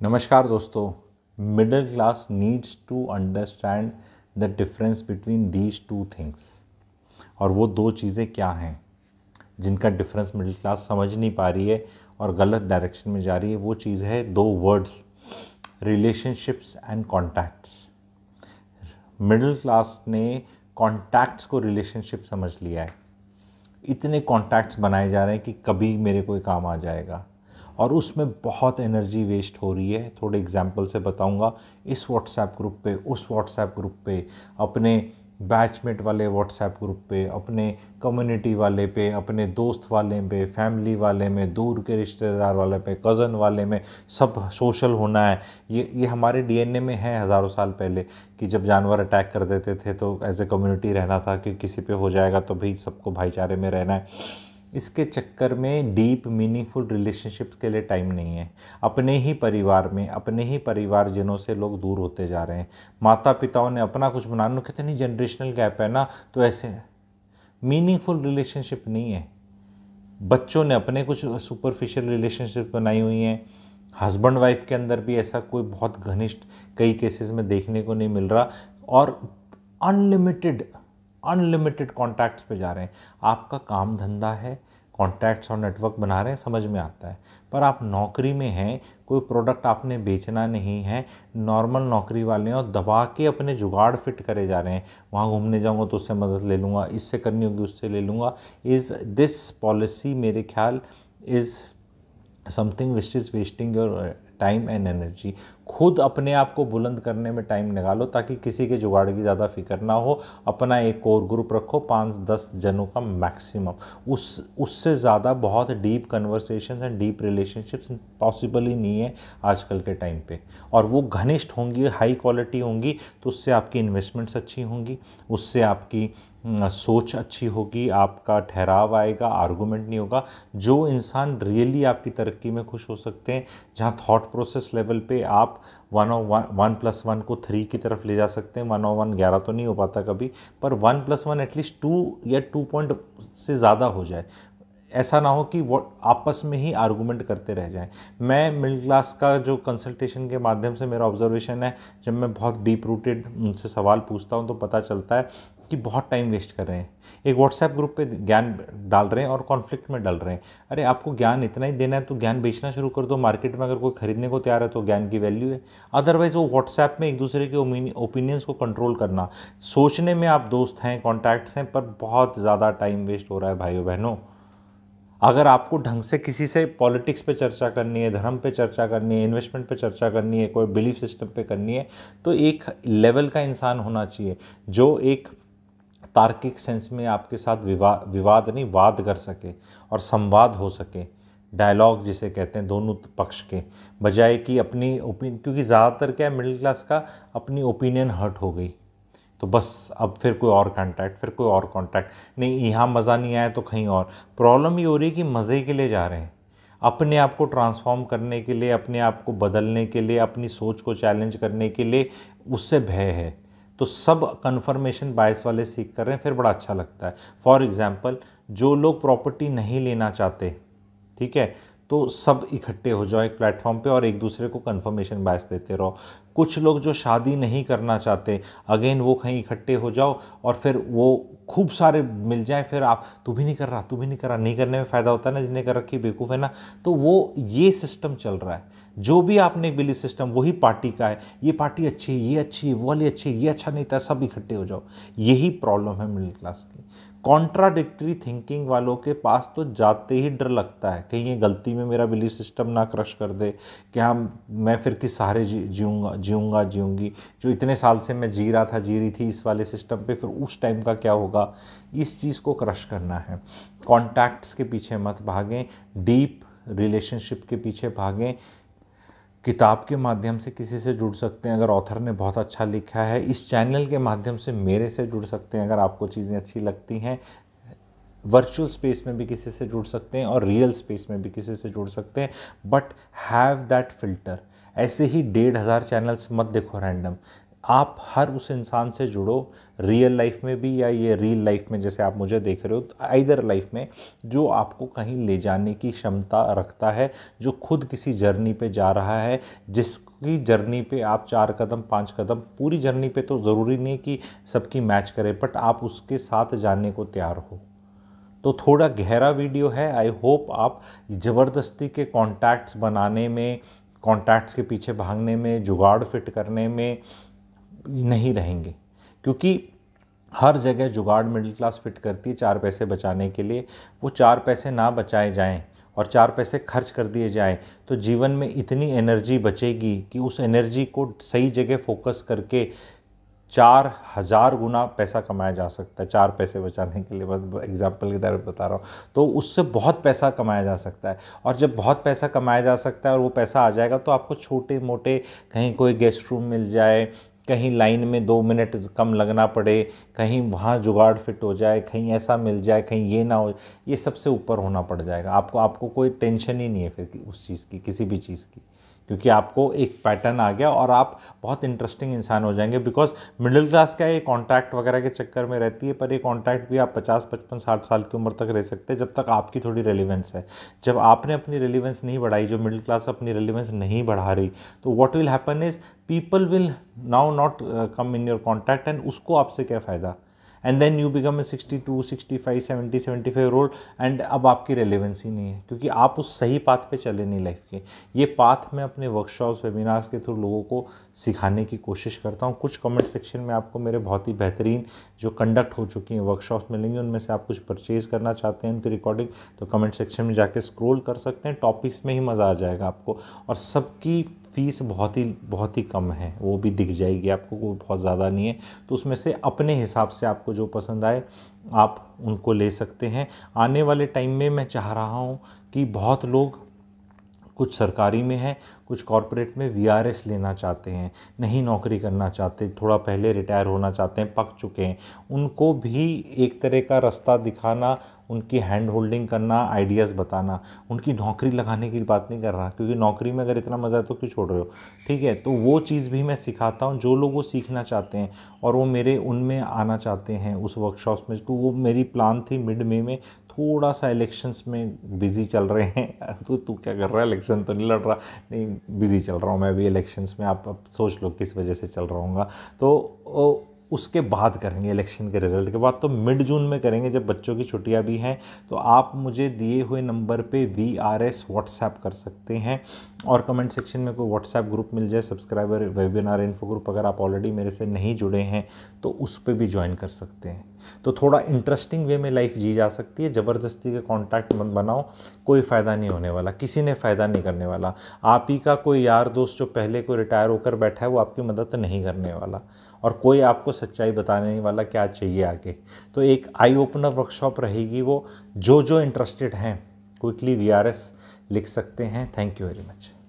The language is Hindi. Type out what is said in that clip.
नमस्कार दोस्तों। Middle class needs to understand the difference between these two things. और वो दो चीज़ें क्या हैं जिनका डिफरेंस मिडिल क्लास समझ नहीं पा रही है और गलत डायरेक्शन में जा रही है। वो चीज़ है दो words, relationships and contacts. Middle class ने कॉन्टैक्ट्स को रिलेशनशिप समझ लिया है। इतने कॉन्टैक्ट्स बनाए जा रहे हैं कि कभी मेरे कोई काम आ जाएगा, और उसमें बहुत एनर्जी वेस्ट हो रही है। थोड़े एग्जांपल से बताऊंगा। इस व्हाट्सएप ग्रुप पे, उस व्हाट्सएप ग्रुप पे, अपने बैचमेट वाले व्हाट्सएप ग्रुप पे, अपने कम्युनिटी वाले पे, अपने दोस्त वाले पे, फैमिली वाले में, दूर के रिश्तेदार वाले पे, कज़न वाले में, सब सोशल होना है। ये हमारे डीएनए में है हज़ारों साल पहले कि जब जानवर अटैक कर देते थे तो एज ए कम्युनिटी रहना था कि किसी पे हो जाएगा तो भाई सबको भाईचारे में रहना है। इसके चक्कर में डीप मीनिंगफुल रिलेशनशिप्स के लिए टाइम नहीं है। अपने ही परिवार में, अपने ही परिवारजनों से लोग दूर होते जा रहे हैं। माता पिताओं ने अपना कुछ बनाना, कहते नहीं जनरेशनल गैप है ना, तो ऐसे मीनिंगफुल रिलेशनशिप नहीं है। बच्चों ने अपने कुछ सुपरफिशियल रिलेशनशिप बनाई हुई हैं। हस्बैंड वाइफ के अंदर भी ऐसा कोई बहुत घनिष्ठ कई केसेस में देखने को नहीं मिल रहा, और अनलिमिटेड कॉन्टैक्ट्स पे जा रहे हैं। आपका काम धंधा है, कॉन्टैक्ट्स और नेटवर्क बना रहे हैं, समझ में आता है। पर आप नौकरी में हैं, कोई प्रोडक्ट आपने बेचना नहीं है, नॉर्मल नौकरी वाले हैं और दबा के अपने जुगाड़ फिट करे जा रहे हैं। वहाँ घूमने जाऊँगा तो उससे मदद ले लूँगा, इससे करनी होगी उससे ले लूँगा। इज़ दिस पॉलिसी मेरे ख्याल is something which is wasting your time and energy. खुद अपने आप को बुलंद करने में टाइम निकालो ताकि किसी के जुगाड़ की ज़्यादा फिक्र ना हो। अपना एक कोर ग्रुप रखो, 5-10 जनों का मैक्सिमम। उससे ज़्यादा बहुत deep conversation and deep relationships possible ही नहीं है आजकल के टाइम पे। और वो घनिष्ठ होंगी, हाई क्वालिटी होंगी, तो उससे आपकी इन्वेस्टमेंट्स अच्छी होंगी, उससे आपकी सोच अच्छी होगी, आपका ठहराव आएगा, आर्गूमेंट नहीं होगा। जो इंसान रियली आपकी तरक्की में खुश हो सकते हैं, जहाँ थॉट प्रोसेस लेवल पे आप 1+1 को 3 की तरफ ले जा सकते हैं। 1/1 11 तो नहीं हो पाता कभी, पर 1+1 एटलीस्ट 2 या 2 पॉइंट से ज़्यादा हो जाए। ऐसा ना हो कि वो आपस में ही आर्गूमेंट करते रह जाएं। मैं मिडिल क्लास का जो कंसल्टेशन के माध्यम से मेरा ऑब्जर्वेशन है, जब मैं बहुत डीप रूटेड उनसे सवाल पूछता हूं तो पता चलता है कि बहुत टाइम वेस्ट कर रहे हैं। एक व्हाट्सएप ग्रुप पे ज्ञान डाल रहे हैं और कॉन्फ्लिक्ट में डाल रहे हैं। अरे आपको ज्ञान इतना ही देना है तो ज्ञान बेचना शुरू कर दो। मार्केट में अगर कोई खरीदने को तैयार है तो ज्ञान की वैल्यू है। अदरवाइज वो व्हाट्सएप में एक दूसरे के ओपिनियंस को कंट्रोल करना, सोचने में आप दोस्त हैं, कॉन्टैक्ट्स हैं, पर बहुत ज़्यादा टाइम वेस्ट हो रहा है भाइयों बहनों। अगर आपको ढंग से किसी से पॉलिटिक्स पे चर्चा करनी है, धर्म पे चर्चा करनी है, इन्वेस्टमेंट पे चर्चा करनी है, कोई बिलीफ सिस्टम पे करनी है, तो एक लेवल का इंसान होना चाहिए जो एक तार्किक सेंस में आपके साथ विवाद नहीं, वाद कर सके और संवाद हो सके। डायलॉग जिसे कहते हैं दोनों पक्ष के, बजाय कि अपनी क्योंकि ज़्यादातर क्या है, मिडिल क्लास का अपनी ओपिनियन हर्ट हो गई तो बस अब फिर कोई और कॉन्टैक्ट, फिर कोई और कॉन्टैक्ट नहीं, यहाँ मज़ा नहीं आया तो कहीं और। प्रॉब्लम ये हो रही है कि मज़े के लिए जा रहे हैं, अपने आप को ट्रांसफॉर्म करने के लिए, अपने आप को बदलने के लिए, अपनी सोच को चैलेंज करने के लिए उससे भय है। तो सब कन्फर्मेशन बायस वाले सीख कर रहे हैं, फिर बड़ा अच्छा लगता है। फॉर एग्जाम्पल, जो लोग प्रॉपर्टी नहीं लेना चाहते, ठीक है, तो सब इकट्ठे हो जाओ एक प्लेटफॉर्म पे और एक दूसरे को कन्फर्मेशन बायस देते रहो। कुछ लोग जो शादी नहीं करना चाहते, अगेन वो कहीं इकट्ठे हो जाओ और फिर वो खूब सारे मिल जाए, फिर आप तू भी नहीं कर रहा, तू भी नहीं कर रहा। नहीं करने में फ़ायदा होता है ना, जिन्हें कर रखी बेवकूफ़ है ना। तो वो ये सिस्टम चल रहा है। जो भी आपने एक बिलीफ सिस्टम, वही पार्टी का है। ये पार्टी अच्छी है, ये अच्छी है, वो वाली अच्छी है, ये अच्छा नहीं था, सब इकट्ठे हो जाओ। यही प्रॉब्लम है मिडिल क्लास की। कॉन्ट्राडिक्टरी थिंकिंग वालों के पास तो जाते ही डर लगता है, कहीं ये गलती में मेरा बिलीफ सिस्टम ना क्रश कर दे, क्या मैं फिर किस सहारे जीऊँगी। जो इतने साल से मैं जी रहा था, जी रही थी इस वाले सिस्टम पे, फिर उस टाइम का क्या होगा। इस चीज़ को क्रश करना है। कॉन्टैक्ट्स के पीछे मत भागें, डीप रिलेशनशिप के पीछे भागें। किताब के माध्यम से किसी से जुड़ सकते हैं अगर ऑथर ने बहुत अच्छा लिखा है। इस चैनल के माध्यम से मेरे से जुड़ सकते हैं अगर आपको चीज़ें अच्छी लगती हैं। वर्चुअल स्पेस में भी किसी से जुड़ सकते हैं और रियल स्पेस में भी किसी से जुड़ सकते हैं, बट हैव दैट फिल्टर। ऐसे ही 1,500 चैनल्स मत देखो रैंडम। आप हर उस इंसान से जुड़ो, रियल लाइफ में भी या ये रील लाइफ में जैसे आप मुझे देख रहे हो, आइदर लाइफ में, जो आपको कहीं ले जाने की क्षमता रखता है, जो खुद किसी जर्नी पे जा रहा है, जिसकी जर्नी पे आप 4 कदम 5 कदम, पूरी जर्नी पे तो ज़रूरी नहीं कि सबकी मैच करे, बट आप उसके साथ जाने को तैयार हो। तो थोड़ा गहरा वीडियो है, आई होप आप ज़बरदस्ती के कॉन्टैक्ट्स बनाने में, कॉन्टैक्ट्स के पीछे भागने में, जुगाड़ फिट करने में नहीं रहेंगे, क्योंकि हर जगह जुगाड़ मिडिल क्लास फिट करती है 4 पैसे बचाने के लिए। वो 4 पैसे ना बचाए जाएं और 4 पैसे खर्च कर दिए जाएं तो जीवन में इतनी एनर्जी बचेगी कि उस एनर्जी को सही जगह फोकस करके 4000 गुना पैसा कमाया जा सकता है। 4 पैसे बचाने के लिए बस एग्जाम्पल की तरह बता रहा हूँ, तो उससे बहुत पैसा कमाया जा सकता है। और जब बहुत पैसा कमाया जा सकता है और वो पैसा आ जाएगा तो आपको छोटे मोटे, कहीं कोई गेस्ट रूम मिल जाए, कहीं लाइन में 2 मिनट कम लगना पड़े, कहीं वहाँ जुगाड़ फिट हो जाए, कहीं ऐसा मिल जाए, कहीं ये ना हो, ये सबसे ऊपर होना पड़ जाएगा। आपको कोई टेंशन ही नहीं है फिर उस चीज़ की, किसी भी चीज़ की, क्योंकि आपको एक पैटर्न आ गया और आप बहुत इंटरेस्टिंग इंसान हो जाएंगे। बिकॉज मिडिल क्लास क्या है, कॉन्टैक्ट वगैरह के चक्कर में रहती है, पर ये कॉन्टैक्ट भी आप 50 55 60 साल की उम्र तक रह सकते हैं, जब तक आपकी थोड़ी रेलिवेंस है। जब आपने अपनी रेलिवेंस नहीं बढ़ाई, जो मिडिल क्लास अपनी रेलिवेंस नहीं बढ़ा रही, तो what will happen is people will now not come in your contact, and उसको आपसे क्या फ़ायदा। And then you become a 62 65 70 75 year old, एंड अब आपकी रेलिवेंस ही नहीं है, क्योंकि आप उस सही पाथ पे चले नहीं लाइफ के। ये पाथ मैं अपने वर्कशॉप्स वेबिनार्स के थ्रू लोगों को सिखाने की कोशिश करता हूँ। कुछ कमेंट सेक्शन में आपको मेरे बहुत ही बेहतरीन जो कंडक्ट हो चुकी हैं वर्कशॉप्स मिलेंगे, उनमें से आप कुछ परचेज़ करना चाहते हैं उनकी रिकॉर्डिंग, तो कमेंट सेक्शन में जाके स्क्रॉल कर सकते हैं। टॉपिक्स में ही मज़ा आ जाएगा आपको, और सबकी फ़ीस बहुत ही कम है, वो भी दिख जाएगी आपको, वो बहुत ज़्यादा नहीं है। तो उसमें से अपने हिसाब से आपको जो पसंद आए आप उनको ले सकते हैं। आने वाले टाइम में मैं चाह रहा हूँ कि बहुत लोग, कुछ सरकारी में है, कुछ कॉरपोरेट में VRS लेना चाहते हैं, नहीं नौकरी करना चाहते, थोड़ा पहले रिटायर होना चाहते हैं, पक चुके हैं, उनको भी एक तरह का रास्ता दिखाना, उनकी हैंड होल्डिंग करना, आइडियाज़ बताना। उनकी नौकरी लगाने की बात नहीं कर रहा, क्योंकि नौकरी में अगर इतना मज़ा है तो क्यों छोड़ रहे हो, ठीक है। तो वो चीज़ भी मैं सिखाता हूँ, जो लोग वो सीखना चाहते हैं और वो मेरे उनमें आना चाहते हैं उस वर्कशॉप्स में। तो वो मेरी प्लान थी मिड मई में, थोड़ा सा इलेक्शंस में बिज़ी चल रहे हैं। तो तू क्या कर रहा है, इलेक्शन तो नहीं लड़ रहा? नहीं, बिज़ी चल रहा हूँ मैं भी इलेक्शंस में। आप अब सोच लो किस वजह से चल रहा हूँगा। तो उसके बाद करेंगे, इलेक्शन के रिज़ल्ट के बाद, तो मिड जून में करेंगे जब बच्चों की छुट्टियां भी हैं। तो आप मुझे दिए हुए नंबर पे VRS व्हाट्सएप कर सकते हैं, और कमेंट सेक्शन में कोई व्हाट्सएप ग्रुप मिल जाए, सब्सक्राइबर वेबिनार इन्फो ग्रुप, अगर आप ऑलरेडी मेरे से नहीं जुड़े हैं तो उस पर भी ज्वाइन कर सकते हैं। तो थोड़ा इंटरेस्टिंग वे में लाइफ जी जा सकती है। ज़बरदस्ती के कॉन्टैक्ट मत बनाओ, कोई फ़ायदा नहीं होने वाला, किसी ने फ़ायदा नहीं करने वाला। आप ही का कोई यार दोस्त जो पहले कोई रिटायर होकर बैठा है, वो आपकी मदद नहीं करने वाला, और कोई आपको सच्चाई बताने नहीं वाला क्या चाहिए आगे। तो एक आई ओपनर वर्कशॉप रहेगी वो। जो इंटरेस्टेड हैं क्विकली VRS लिख सकते हैं। Thank you very much.